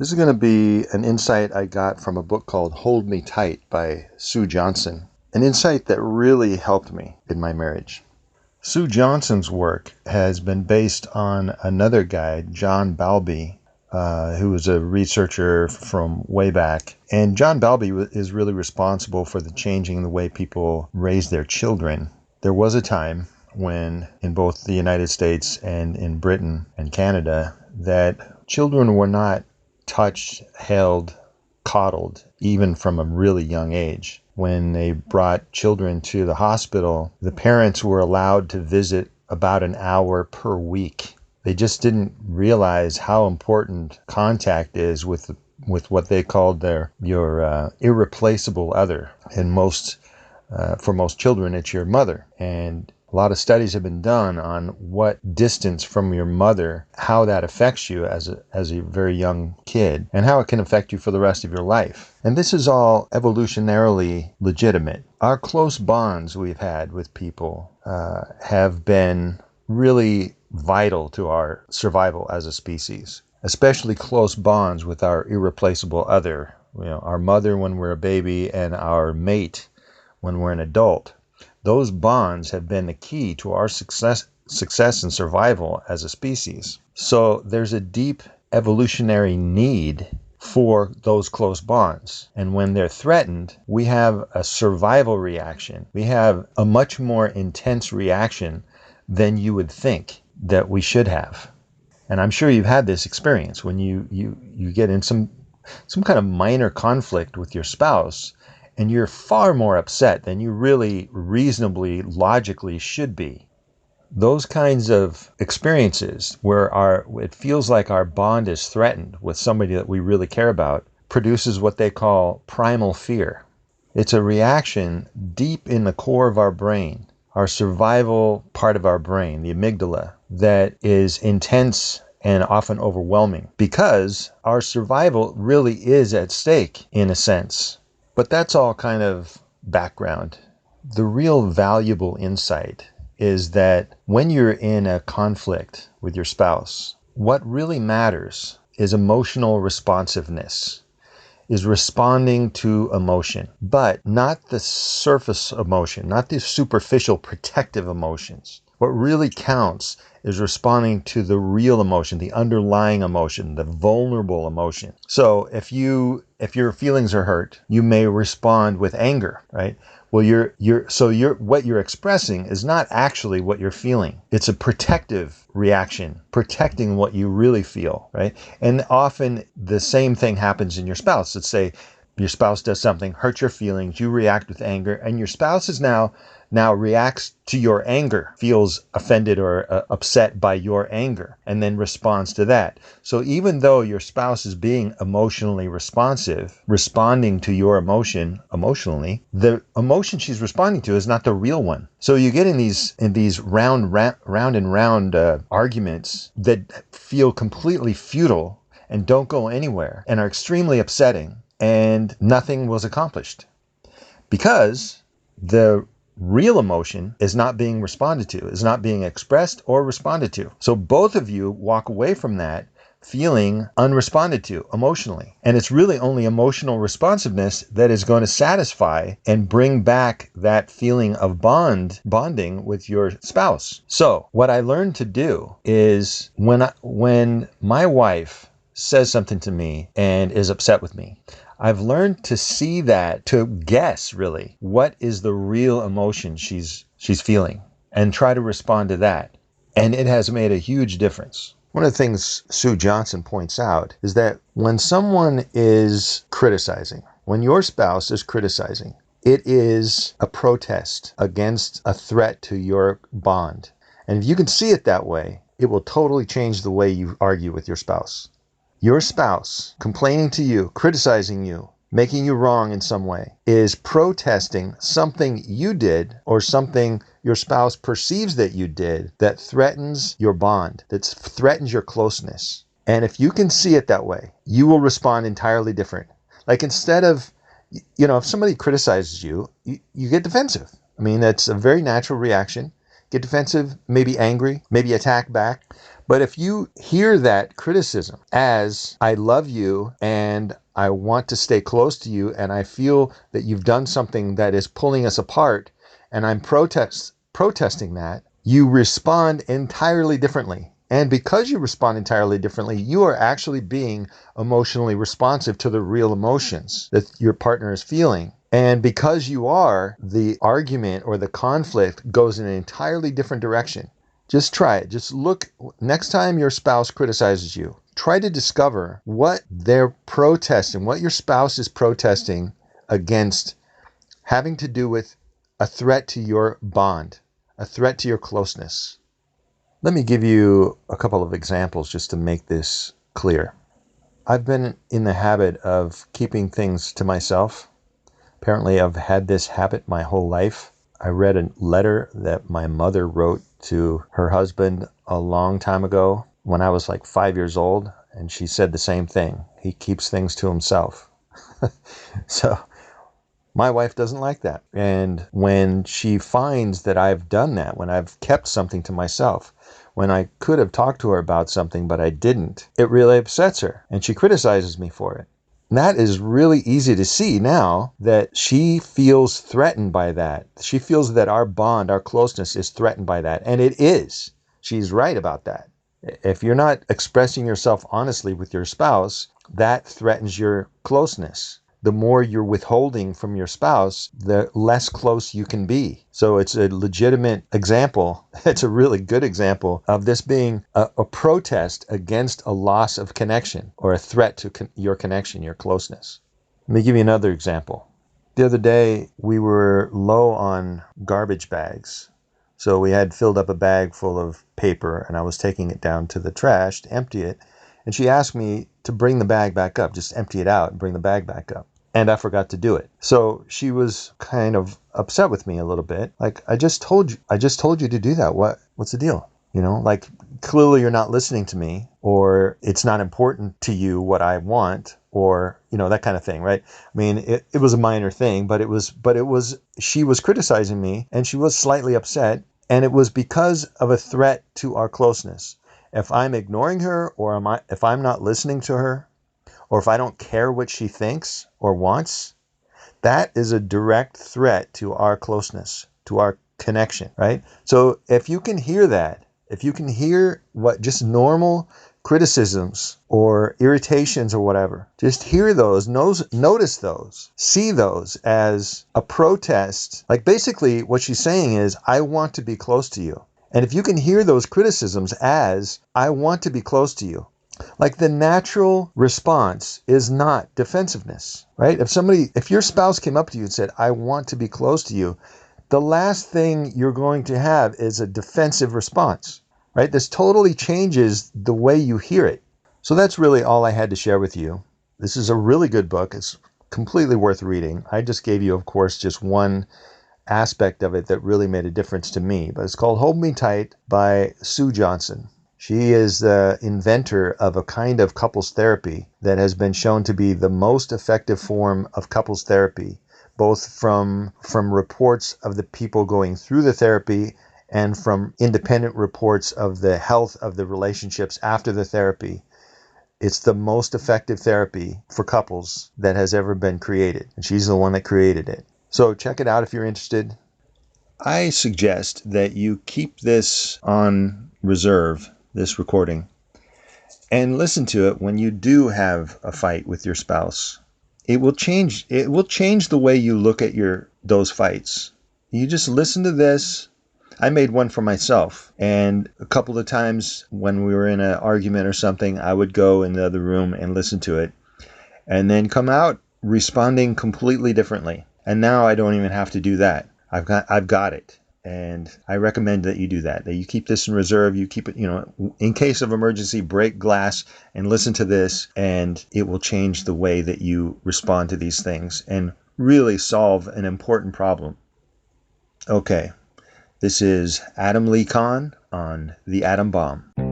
This is going to be an insight I got from a book called Hold Me Tight by Sue Johnson, an insight that really helped me in my marriage. Sue Johnson's work has been based on another guy, John Bowlby, who was a researcher from way back. And John Bowlby is really responsible for changing the way people raise their children. There was a time when, in both the United States and in Britain and Canada, that children were not touched, held, coddled, even from a really young age. When they brought children to the hospital, the parents were allowed to visit about an hour per week. They just didn't realize how important contact is with what they called your irreplaceable other. And for most children, it's your mother. And a lot of studies have been done on what distance from your mother, how that affects you as a very young kid, and how it can affect you for the rest of your life. And this is all evolutionarily legitimate. Our close bonds we've had with people have been really vital to our survival as a species, especially close bonds with our irreplaceable other, our mother when we're a baby and our mate when we're an adult. Those bonds have been the key to our success and survival as a species. So there's a deep evolutionary need for those close bonds. And when they're threatened, we have a survival reaction. We have a much more intense reaction than you would think that we should have. And I'm sure you've had this experience when you get in some kind of minor conflict with your spouse, and you're far more upset than you really reasonably, logically should be. Those kinds of experiences where it feels like our bond is threatened with somebody that we really care about produces what they call primal fear. It's a reaction deep in the core of our brain, our survival part of our brain, the amygdala, that is intense and often overwhelming because our survival really is at stake in a sense. But that's all kind of background. The real valuable insight is that when you're in a conflict with your spouse, what really matters is emotional responsiveness, is responding to emotion, but not the surface emotion, not the superficial protective emotions. What really counts is responding to the real emotion, the underlying emotion, the vulnerable emotion. So if your feelings are hurt, you may respond with anger, right? Well, what you're expressing is not actually what you're feeling. It's a protective reaction, protecting what you really feel, right? And often the same thing happens in your spouse. Let's say your spouse does something, hurt your feelings, you react with anger, and your spouse is now reacts to your anger, feels offended or upset by your anger, and then responds to that. So even though your spouse is being emotionally responsive, responding to your emotion emotionally, the emotion she's responding to is not the real one. So you get in these round and round arguments that feel completely futile and don't go anywhere and are extremely upsetting, and nothing was accomplished because the real emotion is not being responded to, is not being expressed or responded to. So both of you walk away from that feeling unresponded to emotionally. And it's really only emotional responsiveness that is going to satisfy and bring back that feeling of bonding with your spouse. So what I learned to do is when my wife says something to me and is upset with me, I've learned to see that, to guess really what is the real emotion she's feeling and try to respond to that. And it has made a huge difference. One of the things Sue Johnson points out is that when someone is criticizing, when your spouse is criticizing, it is a protest against a threat to your bond. And if you can see it that way, it will totally change the way you argue with your spouse. Your spouse complaining to you, criticizing you, making you wrong in some way, is protesting something you did or something your spouse perceives that you did that threatens your bond, that threatens your closeness. And if you can see it that way, you will respond entirely different. Like instead of, if somebody criticizes you, you get defensive. I mean, that's a very natural reaction. get defensive, maybe angry, maybe attack back. But if you hear that criticism as, I love you and I want to stay close to you and I feel that you've done something that is pulling us apart and I'm protesting that, you respond entirely differently. And because you respond entirely differently, you are actually being emotionally responsive to the real emotions that your partner is feeling. And because you are, the argument or the conflict goes in an entirely different direction. Just try it. Just look, next time your spouse criticizes you, try to discover what they're protesting, what your spouse is protesting against, having to do with a threat to your bond, a threat to your closeness. Let me give you a couple of examples just to make this clear. I've been in the habit of keeping things to myself. Apparently, I've had this habit my whole life. I read a letter that my mother wrote to her husband a long time ago when I was like 5 years old, and she said the same thing. He keeps things to himself. So my wife doesn't like that. And when she finds that I've done that, when I've kept something to myself, when I could have talked to her about something but I didn't, it really upsets her and she criticizes me for it. And that is really easy to see now that she feels threatened by that. She feels that our bond, our closeness is threatened by that. And it is. She's right about that. If you're not expressing yourself honestly with your spouse, that threatens your closeness. The more you're withholding from your spouse, the less close you can be. So it's a legitimate example. It's a really good example of this being a protest against a loss of connection or a threat to your connection, your closeness. Let me give you another example. The other day, we were low on garbage bags. So we had filled up a bag full of paper and I was taking it down to the trash to empty it. And she asked me to bring the bag back up, just empty it out and bring the bag back up. And I forgot to do it. So she was kind of upset with me a little bit. Like, I just told you to do that. What's the deal? You know, like clearly you're not listening to me, or it's not important to you what I want, or, you know, that kind of thing, right? I mean, it was a minor thing, but she was criticizing me and she was slightly upset. And it was because of a threat to our closeness. If I'm ignoring her, or if I'm not listening to her, or if I don't care what she thinks or wants, that is a direct threat to our closeness, to our connection, right? So if you can hear that, if you can hear what just normal criticisms or irritations or whatever, just hear those, notice those, see those as a protest. Like basically what she's saying is, I want to be close to you. And if you can hear those criticisms as, I want to be close to you, like the natural response is not defensiveness, right? If your spouse came up to you and said, I want to be close to you, the last thing you're going to have is a defensive response, right? This totally changes the way you hear it. So that's really all I had to share with you. This is a really good book. It's completely worth reading. I just gave you, of course, just one aspect of it that really made a difference to me, but it's called Hold Me Tight by Sue Johnson. She is the inventor of a kind of couples therapy that has been shown to be the most effective form of couples therapy, both from reports of the people going through the therapy and from independent reports of the health of the relationships after the therapy. It's the most effective therapy for couples that has ever been created, and she's the one that created it. So check it out if you're interested. I suggest that you keep this on reserve, this recording, and listen to it when you do have a fight with your spouse. It will change the way you look at those fights. You just listen to this. I made one for myself, and a couple of times when we were in an argument or something, I would go in the other room and listen to it and then come out responding completely differently. And now I don't even have to do that. I've got it. And I recommend that you do that you keep this in reserve. You keep it, in case of emergency, break glass and listen to this, and it will change the way that you respond to these things and really solve an important problem. Okay, this is Adam Lee Kahn on The Atom Bomb.